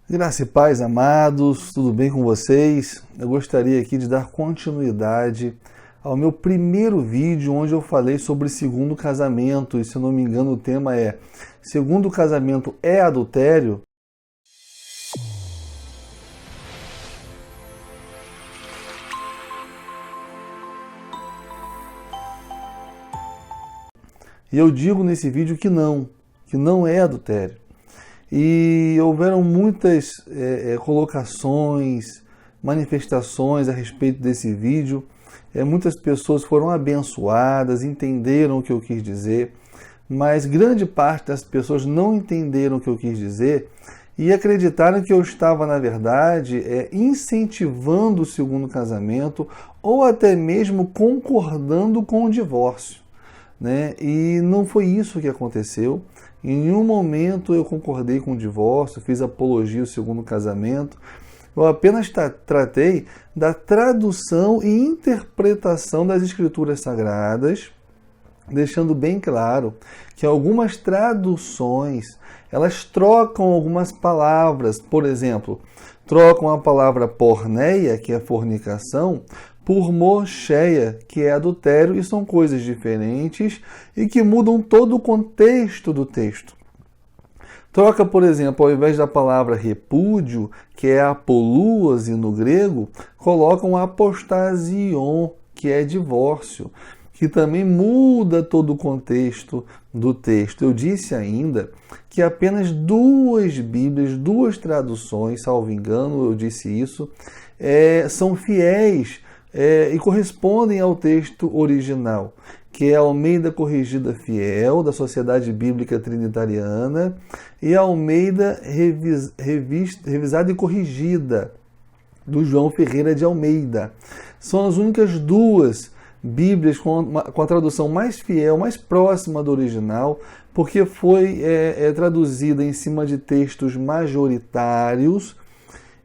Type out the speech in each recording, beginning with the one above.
Graça e paz, amados, tudo bem com vocês? Eu gostaria aqui de dar continuidade ao meu primeiro vídeo onde eu falei sobre segundo casamento, e se eu não me engano o tema é segundo casamento é adultério? E eu digo nesse vídeo que não é adultério. E houveram muitas colocações, manifestações a respeito desse vídeo. Muitas pessoas foram abençoadas, entenderam o que eu quis dizer, mas grande parte das pessoas não entenderam o que eu quis dizer e acreditaram que eu estava, na verdade, incentivando o segundo casamento ou até mesmo concordando com o divórcio, né? E não foi isso que aconteceu. Em nenhum momento eu concordei com o divórcio, fiz apologia ao segundo casamento. Eu apenas tratei da tradução e interpretação das Escrituras Sagradas, deixando bem claro que algumas traduções, elas trocam algumas palavras. Por exemplo, trocam a palavra porneia, que é fornicação, por mocheia, que é adultério, e são coisas diferentes e que mudam todo o contexto do texto. Troca, por exemplo, ao invés da palavra repúdio, que é apolúase no grego, colocam apostasion, que é divórcio, que também muda todo o contexto do texto. Eu disse ainda que apenas duas Bíblias, duas traduções, salvo engano, eu disse isso, são fiéis e correspondem ao texto original, que é a Almeida Corrigida Fiel, da Sociedade Bíblica Trinitariana, e a Almeida Revisada e Corrigida, do João Ferreira de Almeida. São as únicas duas Bíblias com a tradução mais fiel, mais próxima do original, porque foi traduzida em cima de textos majoritários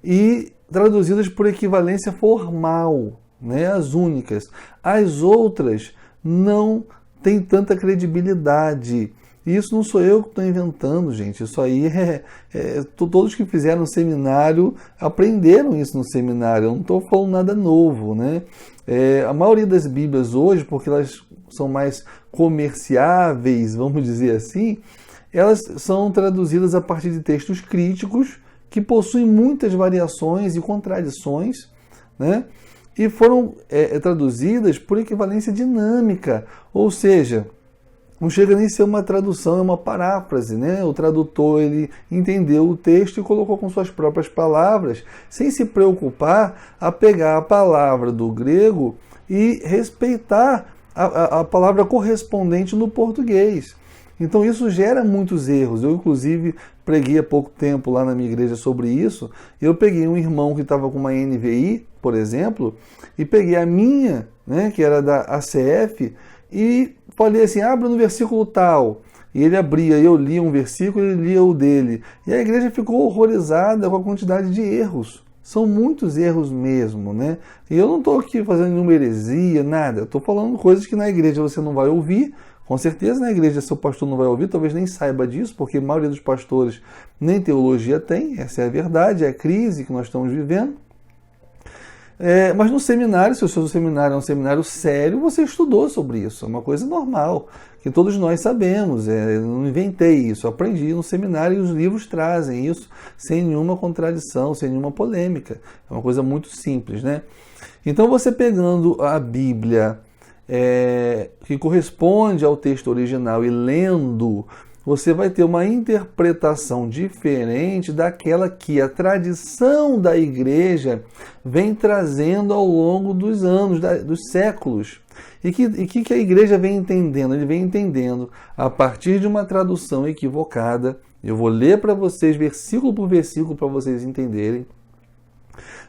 e traduzidas por equivalência formal, né? As únicas. As outras não têm tanta credibilidade. Isso não sou eu que estou inventando, gente. Isso aí todos que fizeram seminário aprenderam isso no seminário. Eu não estou falando nada novo, né? A maioria das Bíblias hoje, porque elas são mais comerciáveis, vamos dizer assim, elas são traduzidas a partir de textos críticos que possuem muitas variações e contradições, né? E foram traduzidas por equivalência dinâmica, ou seja, não chega nem a ser uma tradução, é uma paráfrase, né? O tradutor ele entendeu o texto e colocou com suas próprias palavras, sem se preocupar a pegar a palavra do grego e respeitar a palavra correspondente no português. Então isso gera muitos erros. Eu, inclusive, preguei há pouco tempo lá na minha igreja sobre isso. Eu peguei um irmão que estava com uma NVI, por exemplo, e peguei a minha, né, que era da ACF, e falei assim, abra no versículo tal. E ele abria, eu lia um versículo, ele lia o dele. E a igreja ficou horrorizada com a quantidade de erros. São muitos erros mesmo, né? E eu não estou aqui fazendo nenhuma heresia, nada. Eu estou falando coisas que na igreja você não vai ouvir. Com certeza na igreja seu pastor não vai ouvir, talvez nem saiba disso, porque a maioria dos pastores nem teologia tem. Essa é a verdade, é a crise que nós estamos vivendo. Mas no seminário, se o seu seminário é um seminário sério, você estudou sobre isso. É uma coisa normal, que todos nós sabemos. Eu não inventei isso, eu aprendi no seminário e os livros trazem isso sem nenhuma contradição, sem nenhuma polêmica. É uma coisa muito simples, né? Então você pegando a Bíblia que corresponde ao texto original e lendo, você vai ter uma interpretação diferente daquela que a tradição da igreja vem trazendo ao longo dos anos, dos séculos. E que a igreja vem entendendo? Ele vem entendendo a partir de uma tradução equivocada. Eu vou ler para vocês, versículo por versículo, para vocês entenderem.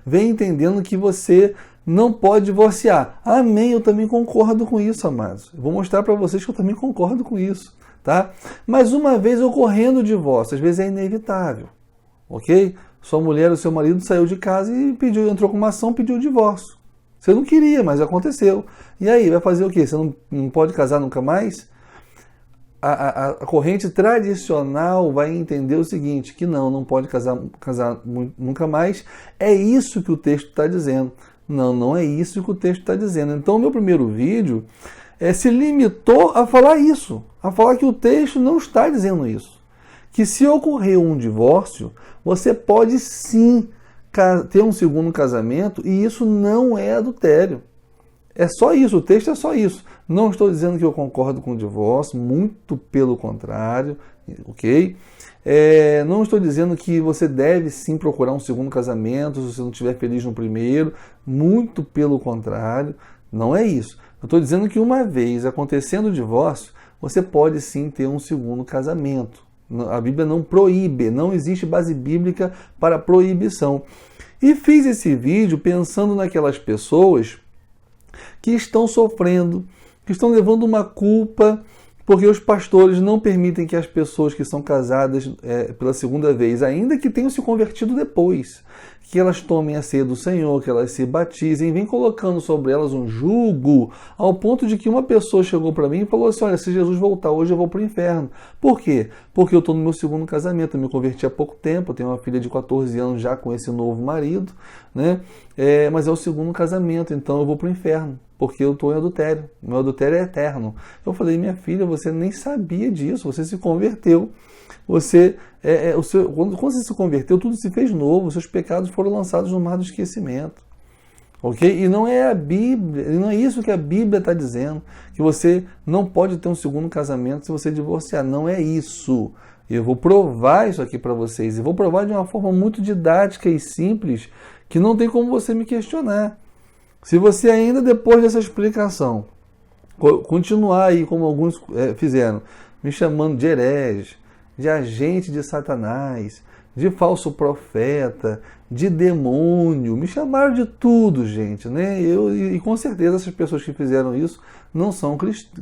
Vem entendendo que você não pode divorciar. Amém, eu também concordo com isso, amados. Eu vou mostrar para vocês que eu também concordo com isso. Tá? Mas uma vez ocorrendo o divórcio, às vezes é inevitável, ok? Sua mulher ou seu marido saiu de casa e entrou com uma ação, pediu o divórcio. Você não queria, mas aconteceu. E aí, vai fazer o quê? Você não pode casar nunca mais? a corrente tradicional vai entender o seguinte, que não pode casar nunca mais. É isso que o texto está dizendo. Não é isso que o texto está dizendo. Então, o meu primeiro vídeo se limitou a falar isso, a falar que o texto não está dizendo isso. Que se ocorrer um divórcio, você pode sim ter um segundo casamento e isso não é adultério. É só isso, o texto é só isso. Não estou dizendo que eu concordo com o divórcio, muito pelo contrário, ok? Não estou dizendo que você deve sim procurar um segundo casamento se você não estiver feliz no primeiro, muito pelo contrário, não é isso. Eu estou dizendo que uma vez acontecendo o divórcio, você pode sim ter um segundo casamento. A Bíblia não proíbe, não existe base bíblica para proibição. E fiz esse vídeo pensando naquelas pessoas que estão sofrendo, que estão levando uma culpa porque os pastores não permitem que as pessoas que são casadas pela segunda vez, ainda que tenham se convertido depois, que elas tomem a ceia do Senhor, que elas se batizem, vem colocando sobre elas um jugo, ao ponto de que uma pessoa chegou para mim e falou assim, olha, se Jesus voltar hoje eu vou para o inferno. Por quê? Porque eu estou no meu segundo casamento, eu me converti há pouco tempo, eu tenho uma filha de 14 anos já com esse novo marido, né? Mas é o segundo casamento, então eu vou para o inferno, porque eu estou em adultério, meu adultério é eterno. Eu falei, minha filha, você nem sabia disso, você se converteu, quando você se converteu, tudo se fez novo, seus pecados foram lançados no mar do esquecimento. Ok? E não é a Bíblia, não é isso que a Bíblia está dizendo, que você não pode ter um segundo casamento se você divorciar. Não é isso. Eu vou provar isso aqui para vocês, e vou provar de uma forma muito didática e simples, que não tem como você me questionar. Se você ainda, depois dessa explicação, continuar aí, como alguns fizeram, me chamando de herege, de agente de Satanás, de falso profeta, de demônio, me chamaram de tudo, gente, né? E com certeza essas pessoas que fizeram isso não são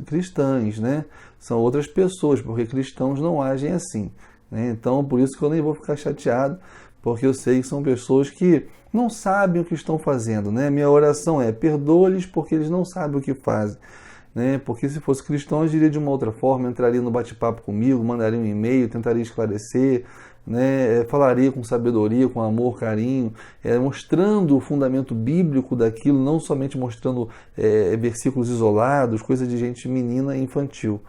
cristãs, né? São outras pessoas, porque cristãos não agem assim, né? Então, por isso que eu nem vou ficar chateado, porque eu sei que são pessoas que não sabem o que estão fazendo, né? Minha oração é, perdoa-lhes porque eles não sabem o que fazem, né? Porque se fosse cristão, eu diria de uma outra forma, entraria no bate-papo comigo, mandaria um e-mail, tentaria esclarecer, né? Falaria com sabedoria, com amor, carinho, mostrando o fundamento bíblico daquilo, não somente mostrando versículos isolados, coisa de gente menina e infantil,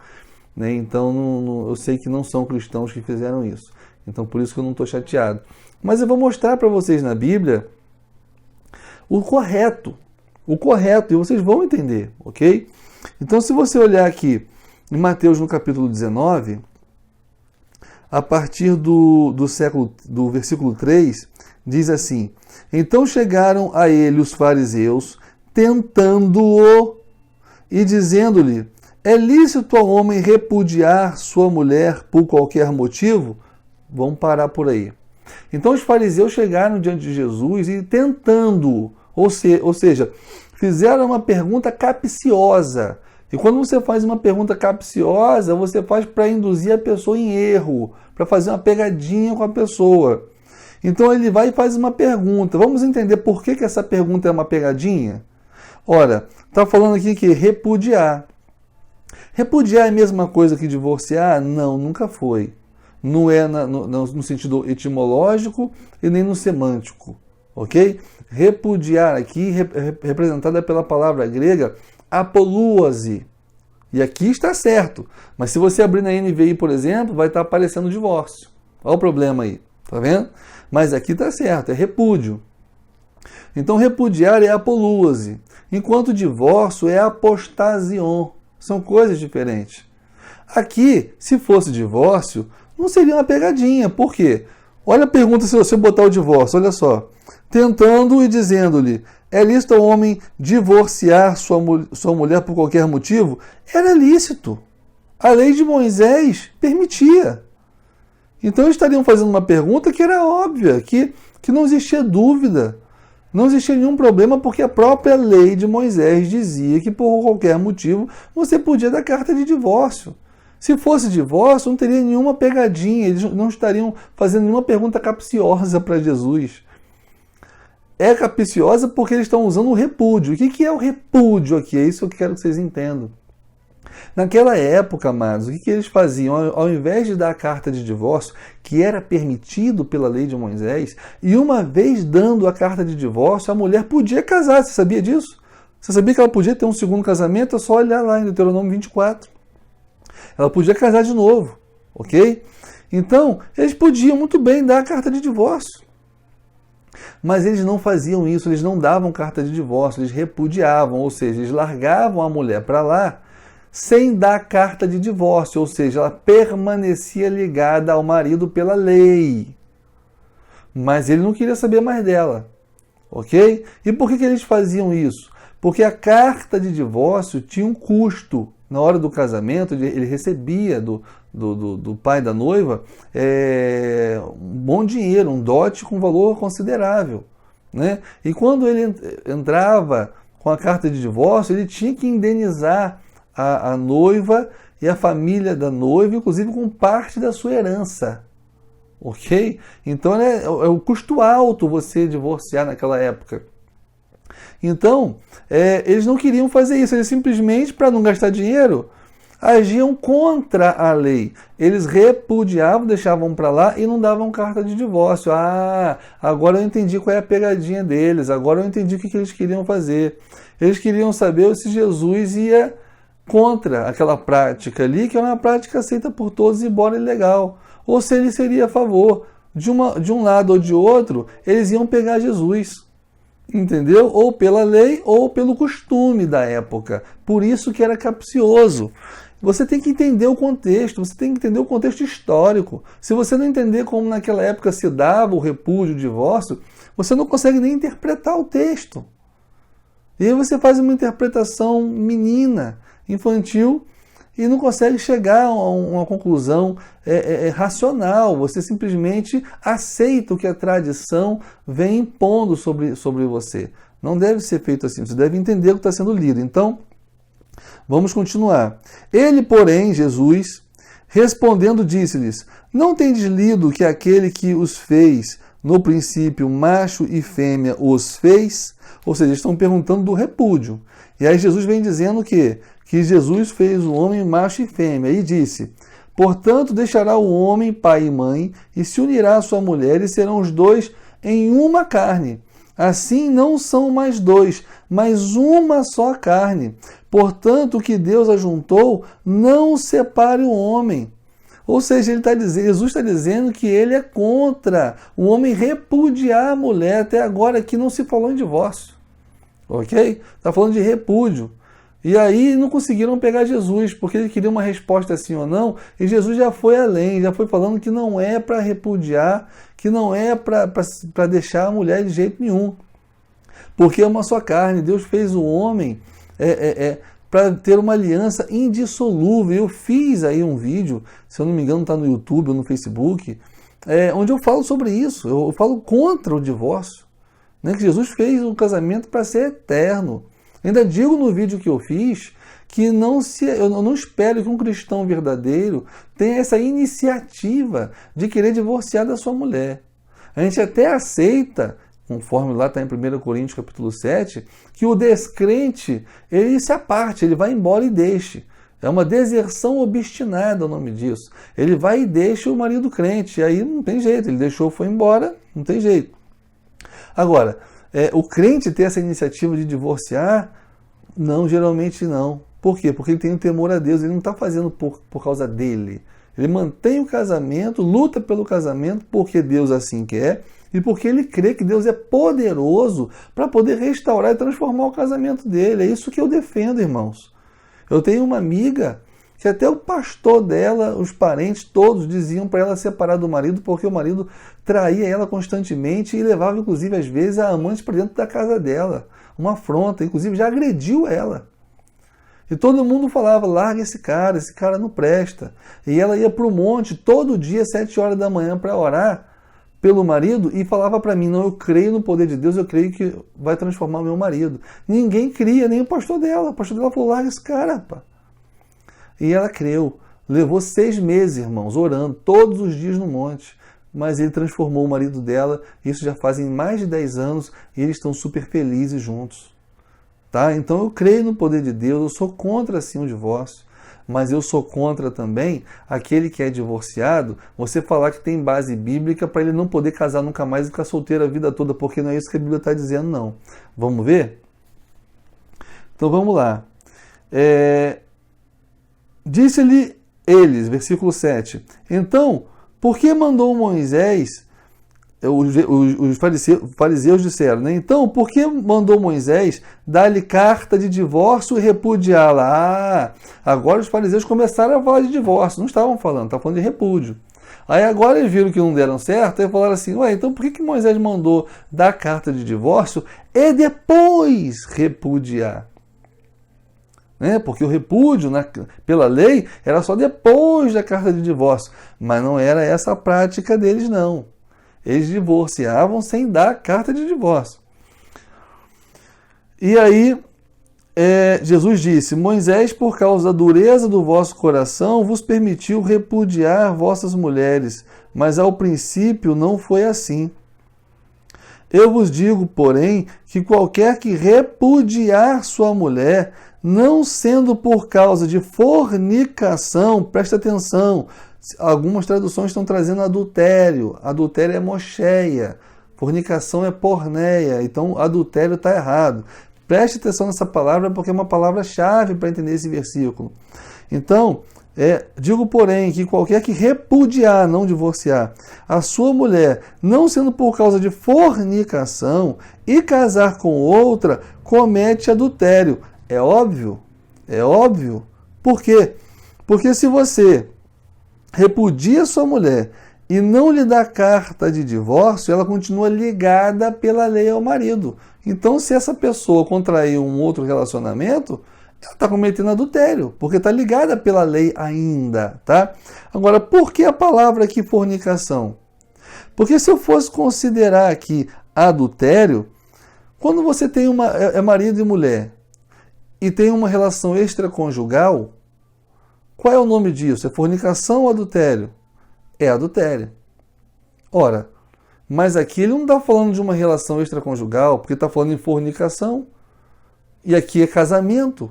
né? Então, eu sei que não são cristãos que fizeram isso. Então, por isso que eu não estou chateado. Mas eu vou mostrar para vocês na Bíblia o correto, e vocês vão entender, ok? Então, se você olhar aqui em Mateus, no capítulo 19, a partir do versículo 3, diz assim, então chegaram a ele os fariseus, tentando-o e dizendo-lhe, é lícito ao homem repudiar sua mulher por qualquer motivo? Vamos parar por aí. Então os fariseus chegaram diante de Jesus e tentando, ou seja, fizeram uma pergunta capciosa. E quando você faz uma pergunta capciosa, você faz para induzir a pessoa em erro, para fazer uma pegadinha com a pessoa. Então ele vai e faz uma pergunta. Vamos entender por que essa pergunta é uma pegadinha? Ora, está falando aqui que repudiar. Repudiar é a mesma coisa que divorciar? Não, nunca foi. Não é no sentido etimológico e nem no semântico, ok? Repudiar aqui, representada pela palavra grega, apoluose. E aqui está certo, mas se você abrir na NVI, por exemplo, vai estar aparecendo divórcio. Olha o problema aí, tá vendo? Mas aqui está certo, é repúdio. Então, repudiar é apoluose, enquanto divórcio é apostasion. São coisas diferentes. Aqui, se fosse divórcio, não seria uma pegadinha. Por quê? Olha a pergunta se você botar o divórcio, olha só. Tentando e dizendo-lhe, é lícito ao homem divorciar sua mulher por qualquer motivo? Era lícito. A lei de Moisés permitia. Então eles estariam fazendo uma pergunta que era óbvia, que não existia dúvida. Não existia nenhum problema porque a própria lei de Moisés dizia que por qualquer motivo você podia dar carta de divórcio. Se fosse divórcio, não teria nenhuma pegadinha, eles não estariam fazendo nenhuma pergunta capciosa para Jesus. É capciosa porque eles estão usando o repúdio. O que é o repúdio aqui? É isso que eu quero que vocês entendam. Naquela época, amados, o que eles faziam? Ao invés de dar a carta de divórcio, que era permitido pela lei de Moisés, e uma vez dando a carta de divórcio, a mulher podia casar. Você sabia disso? Você sabia que ela podia ter um segundo casamento? É só olhar lá em Deuteronômio 24. Ela podia casar de novo, ok? Então, eles podiam muito bem dar a carta de divórcio. Mas eles não faziam isso, eles não davam carta de divórcio, eles repudiavam, ou seja, eles largavam a mulher para lá sem dar carta de divórcio, ou seja, ela permanecia ligada ao marido pela lei. Mas ele não queria saber mais dela, ok? E por que eles faziam isso? Porque a carta de divórcio tinha um custo. Na hora do casamento, ele recebia do pai da noiva um bom dinheiro, um dote com valor considerável, né? E quando ele entrava com a carta de divórcio, ele tinha que indenizar a noiva e a família da noiva, inclusive com parte da sua herança, ok? Então é um custo alto você divorciar naquela época. Então, eles não queriam fazer isso, eles simplesmente, para não gastar dinheiro, agiam contra a lei. Eles repudiavam, deixavam para lá e não davam carta de divórcio. Ah, agora eu entendi qual é a pegadinha deles, agora eu entendi o que eles queriam fazer. Eles queriam saber se Jesus ia contra aquela prática ali, que é uma prática aceita por todos, embora ilegal, ou se ele seria a favor. De um lado ou de outro, eles iam pegar Jesus. Entendeu? Ou pela lei ou pelo costume da época. Por isso que era capcioso. Você tem que entender o contexto, você tem que entender o contexto histórico. Se você não entender como naquela época se dava o repúdio, o divórcio, você não consegue nem interpretar o texto. E aí você faz uma interpretação menina, infantil, e não consegue chegar a uma conclusão racional. Você simplesmente aceita o que a tradição vem impondo sobre você. Não deve ser feito assim, você deve entender o que está sendo lido. Então, vamos continuar. Ele, porém, Jesus, respondendo, disse-lhes: não tendes lido que aquele que os fez, no princípio, macho e fêmea, os fez? Ou seja, eles estão perguntando do repúdio. E aí Jesus vem dizendo que Jesus fez o homem macho e fêmea, e disse: portanto, deixará o homem pai e mãe, e se unirá à sua mulher, e serão os dois em uma carne. Assim não são mais dois, mas uma só carne. Portanto, o que Deus ajuntou, não separe o homem. Ou seja, Jesus está dizendo que ele é contra o homem repudiar a mulher. Até agora aqui não se falou em divórcio, ok? Está falando de repúdio. E aí não conseguiram pegar Jesus, porque ele queria uma resposta sim ou não, e Jesus já foi além, já foi falando que não é para repudiar, que não é para deixar a mulher de jeito nenhum. Porque é uma só carne, Deus fez o homem para ter uma aliança indissolúvel. Eu fiz aí um vídeo, se eu não me engano está no YouTube ou no Facebook, onde eu falo sobre isso, eu falo contra o divórcio, né? Que Jesus fez um casamento para ser eterno. Ainda digo no vídeo que eu fiz que eu não espero que um cristão verdadeiro tenha essa iniciativa de querer divorciar da sua mulher. A gente até aceita, conforme lá está em 1 Coríntios capítulo 7, que o descrente, ele se aparte, ele vai embora e deixe. É uma deserção obstinada o nome disso. Ele vai e deixa o marido crente, e aí não tem jeito, ele deixou, foi embora, não tem jeito. Agora, o crente ter essa iniciativa de divorciar, não, geralmente não. Por quê? Porque ele tem um temor a Deus, ele não está fazendo por causa dele. Ele mantém o casamento, luta pelo casamento porque Deus assim quer e porque ele crê que Deus é poderoso para poder restaurar e transformar o casamento dele. É isso que eu defendo, irmãos. Eu tenho uma amiga que até o pastor dela, os parentes todos diziam para ela separar do marido porque o marido traía ela constantemente e levava inclusive às vezes a amante para dentro da casa dela. Uma afronta, inclusive já agrediu ela. E todo mundo falava: larga esse cara não presta. E ela ia para o monte todo dia, 7 horas da manhã, para orar pelo marido e falava para mim: não, eu creio no poder de Deus, eu creio que vai transformar o meu marido. Ninguém cria, nem o pastor dela. O pastor dela falou: larga esse cara, pá. E ela creu. Levou 6 meses, irmãos, orando todos os dias no monte. Mas ele transformou o marido dela. Isso já fazem mais de 10 anos e eles estão super felizes juntos. Tá? Então eu creio no poder de Deus. Eu sou contra assim o divórcio. mas eu sou contra também aquele que é divorciado, você falar que tem base bíblica para ele não poder casar nunca mais e ficar solteiro a vida toda, porque não é isso que a Bíblia está dizendo, não. Vamos ver? Então vamos lá. Disse-lhe eles, versículo 7, então, por que mandou Moisés, os fariseus disseram, né? Então, por que mandou Moisés dar-lhe carta de divórcio e repudiá-la? Agora os fariseus começaram a falar de divórcio, não estavam falando, estavam falando de repúdio. Aí agora eles viram que não deram certo e falaram assim, ué, então por que Moisés mandou dar carta de divórcio e depois repudiar? Porque o repúdio, pela lei, era só depois da carta de divórcio, mas não era essa a prática deles, não. Eles divorciavam sem dar carta de divórcio. E aí, Jesus disse, Moisés, por causa da dureza do vosso coração, vos permitiu repudiar vossas mulheres, mas ao princípio não foi assim. Eu vos digo, porém, que qualquer que repudiar sua mulher, não sendo por causa de fornicação, presta atenção, algumas traduções estão trazendo adultério. Adultério é mocheia, fornicação é porneia, então adultério está errado. Preste atenção nessa palavra porque é uma palavra-chave para entender esse versículo. Então, digo, porém, que qualquer que repudiar, não divorciar, a sua mulher, não sendo por causa de fornicação, e casar com outra, comete adultério. É óbvio? É óbvio. Por quê? Porque se você repudia sua mulher e não lhe dá carta de divórcio, ela continua ligada pela lei ao marido. Então, se essa pessoa contrair um outro relacionamento, ela está cometendo adultério, porque está ligada pela lei ainda, tá? Agora, por que a palavra aqui fornicação? Porque se eu fosse considerar aqui adultério, quando você tem marido e mulher e tem uma relação extraconjugal, qual é o nome disso? É fornicação ou adultério? É adultério. Ora, mas aqui ele não está falando de uma relação extraconjugal, porque está falando em fornicação. E aqui é casamento.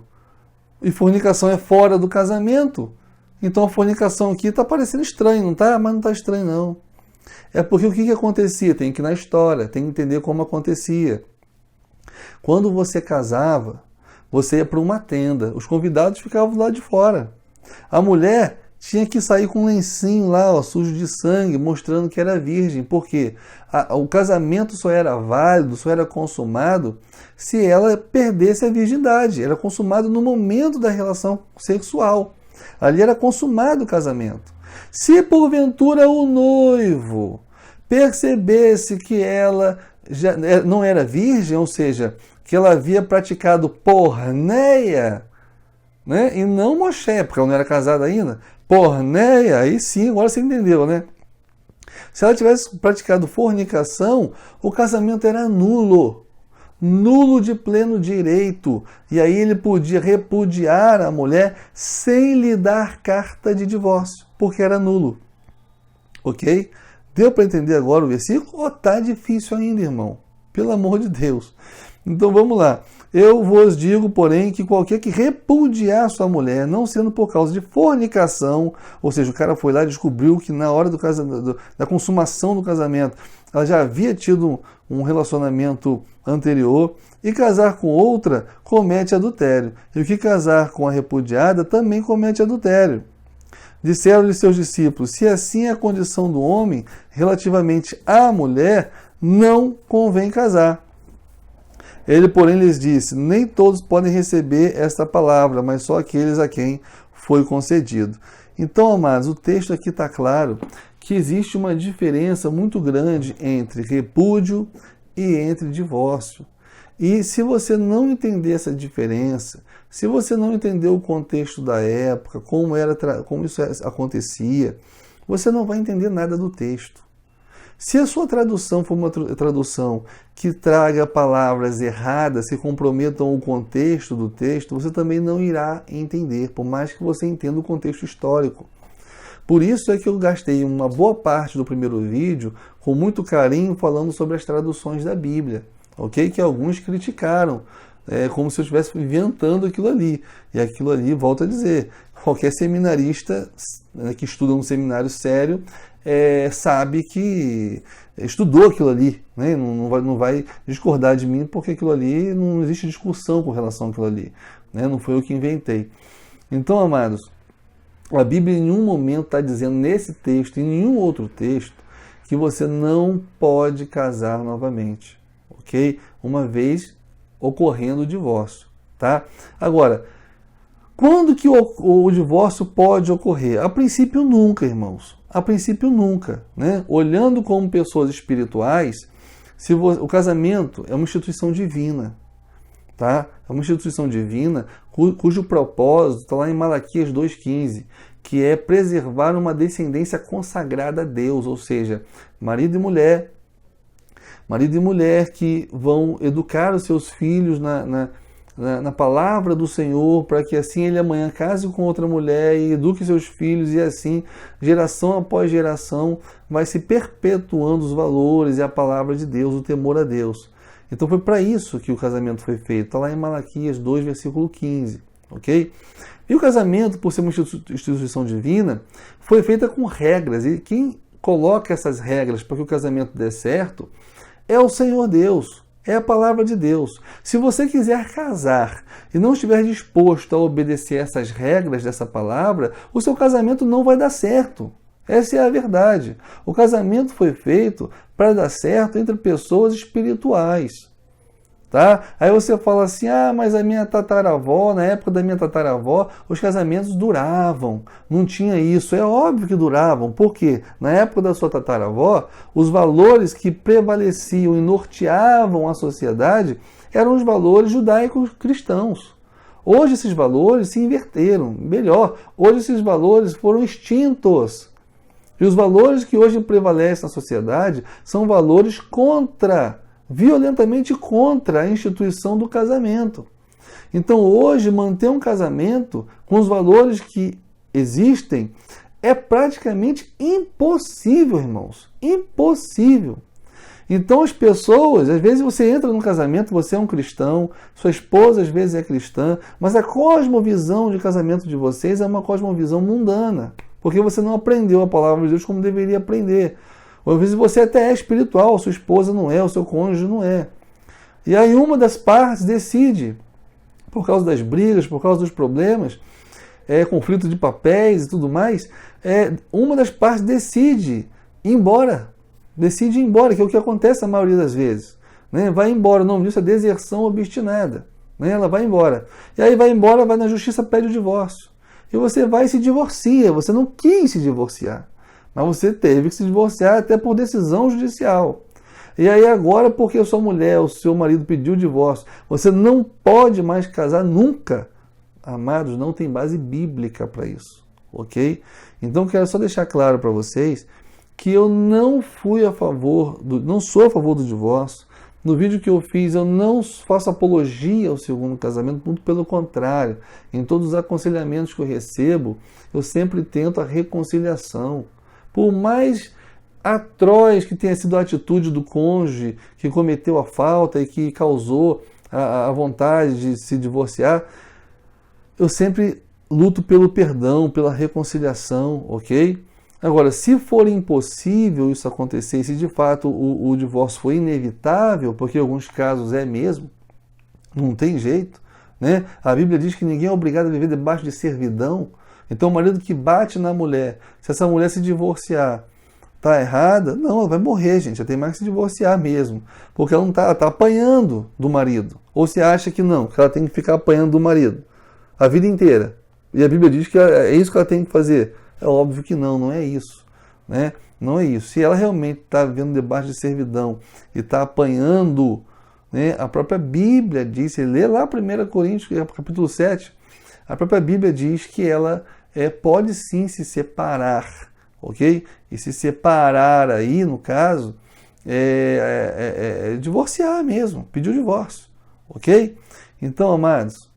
E fornicação é fora do casamento. Então a fornicação aqui está parecendo estranho, não está? Mas não está estranho, não. É porque o que acontecia? Tem que ir na história, tem que entender como acontecia. Quando você casava, você ia para uma tenda, os convidados ficavam lá de fora. A mulher tinha que sair com um lencinho lá, sujo de sangue, mostrando que era virgem. Por quê? O casamento só era válido, só era consumado se ela perdesse a virgindade. Era consumado no momento da relação sexual. Ali era consumado o casamento. Se porventura o noivo percebesse que ela já não era virgem, ou seja, que ela havia praticado porneia, né? E não moché, porque ela não era casada ainda, porneia, aí sim, agora você entendeu, né? Se ela tivesse praticado fornicação, o casamento era nulo, nulo de pleno direito, e aí ele podia repudiar a mulher sem lhe dar carta de divórcio, porque era nulo, ok? Deu para entender agora o versículo? Ou tá difícil ainda, irmão? Pelo amor de Deus. Então vamos lá. Eu vos digo, porém, que qualquer que repudiar sua mulher, não sendo por causa de fornicação, ou seja, o cara foi lá e descobriu que na hora da consumação do casamento, ela já havia tido um relacionamento anterior, e casar com outra comete adultério. E o que casar com a repudiada também comete adultério. Disseram-lhe seus discípulos, se assim é a condição do homem relativamente à mulher, não convém casar. Ele, porém, lhes disse, nem todos podem receber esta palavra, mas só aqueles a quem foi concedido. Então, amados, o texto aqui está claro que existe uma diferença muito grande entre repúdio e entre divórcio. E se você não entender essa diferença, se você não entender o contexto da época, como isso acontecia, você não vai entender nada do texto. Se a sua tradução for uma tradução que traga palavras erradas, que comprometam o contexto do texto, você também não irá entender, por mais que você entenda o contexto histórico. Por isso é que eu gastei uma boa parte do primeiro vídeo com muito carinho falando sobre as traduções da Bíblia, ok? Que alguns criticaram, como se eu estivesse inventando aquilo ali. E aquilo ali, volto a dizer, qualquer seminarista que estuda um seminário sério sabe que estudou aquilo ali, né? Não vai discordar de mim, porque aquilo ali não existe discussão com relação àquilo ali, né? Não foi eu que inventei. Então, amados, a Bíblia em nenhum momento está dizendo nesse texto, em nenhum outro texto, que você não pode casar novamente, ok? Uma vez ocorrendo o divórcio, tá? Agora, quando que o divórcio pode ocorrer? A princípio nunca, irmãos. A princípio nunca, né? Olhando como pessoas espirituais, o casamento é uma instituição divina, tá? É uma instituição divina cujo propósito está lá em Malaquias 2,15, que é preservar uma descendência consagrada a Deus, ou seja, marido e mulher que vão educar os seus filhos na palavra do Senhor, para que assim ele amanhã case com outra mulher e eduque seus filhos, e assim, geração após geração, vai se perpetuando os valores e a palavra de Deus, o temor a Deus. Então foi para isso que o casamento foi feito. Está lá em Malaquias 2, versículo 15. Ok? E o casamento, por ser uma instituição divina, foi feita com regras. E quem coloca essas regras para que o casamento dê certo é o Senhor Deus. É a palavra de Deus. Se você quiser casar e não estiver disposto a obedecer essas regras dessa palavra, o seu casamento não vai dar certo. Essa é a verdade. O casamento foi feito para dar certo entre pessoas espirituais. Tá? Aí você fala assim, mas a minha tataravó, na época da minha tataravó, os casamentos duravam, não tinha isso. É óbvio que duravam, porque na época da sua tataravó, os valores que prevaleciam e norteavam a sociedade eram os valores judaicos cristãos. Hoje esses valores se inverteram, melhor, hoje esses valores foram extintos. E os valores que hoje prevalecem na sociedade são valores violentamente contra a instituição do casamento. Então hoje manter um casamento com os valores que existem é praticamente impossível, irmãos. Impossível. Então as pessoas, às vezes você entra num casamento, você é um cristão, sua esposa às vezes é cristã, mas a cosmovisão de casamento de vocês é uma cosmovisão mundana, porque você não aprendeu a palavra de Deus como deveria aprender. Ou às vezes você até é espiritual, sua esposa não é, o seu cônjuge não é. E aí uma das partes decide, por causa das brigas, por causa dos problemas, conflito de papéis e tudo mais, uma das partes decide ir embora. Decide ir embora, que é o que acontece a maioria das vezes. Né? Vai embora, o nome disso é deserção obstinada. Né? Ela vai embora. E aí vai embora, vai na justiça, pede o divórcio. E você vai e se divorcia, você não quis se divorciar. Mas você teve que se divorciar até por decisão judicial. E aí agora, porque a sua mulher, o seu marido pediu o divórcio, você não pode mais casar nunca. Amados, não tem base bíblica para isso. Ok? Então quero só deixar claro para vocês que eu não sou a favor do divórcio. No vídeo que eu fiz, eu não faço apologia ao segundo casamento, muito pelo contrário. Em todos os aconselhamentos que eu recebo, eu sempre tento a reconciliação. Por mais atroz que tenha sido a atitude do cônjuge que cometeu a falta e que causou a vontade de se divorciar, eu sempre luto pelo perdão, pela reconciliação, ok? Agora, se for impossível isso acontecer, se de fato o divórcio for inevitável, porque em alguns casos é mesmo, não tem jeito, né? A Bíblia diz que ninguém é obrigado a viver debaixo de servidão. Então o marido que bate na mulher, se essa mulher se divorciar, tá errada? Não, ela vai morrer, gente. Ela tem mais que se divorciar mesmo. Porque ela não tá apanhando do marido. Ou você acha que não, que ela tem que ficar apanhando do marido a vida inteira. E a Bíblia diz que é isso que ela tem que fazer. É óbvio que não é isso. Né? Não é isso. Se ela realmente está vivendo debaixo de servidão e está apanhando, né, a própria Bíblia diz, você lê lá 1 Coríntios, capítulo 7, a própria Bíblia diz que ela pode sim se separar, ok? E se separar aí, no caso, divorciar mesmo, pedir o divórcio, ok? Então, amados,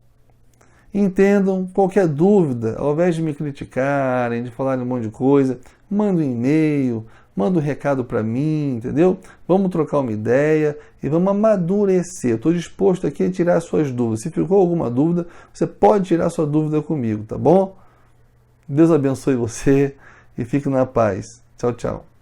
entendam, qualquer dúvida, ao invés de me criticarem, de falarem um monte de coisa, manda um e-mail, manda um recado para mim, entendeu? Vamos trocar uma ideia e vamos amadurecer. Estou disposto aqui a tirar suas dúvidas. Se ficou alguma dúvida, você pode tirar sua dúvida comigo, tá bom? Deus abençoe você e fique na paz. Tchau, tchau.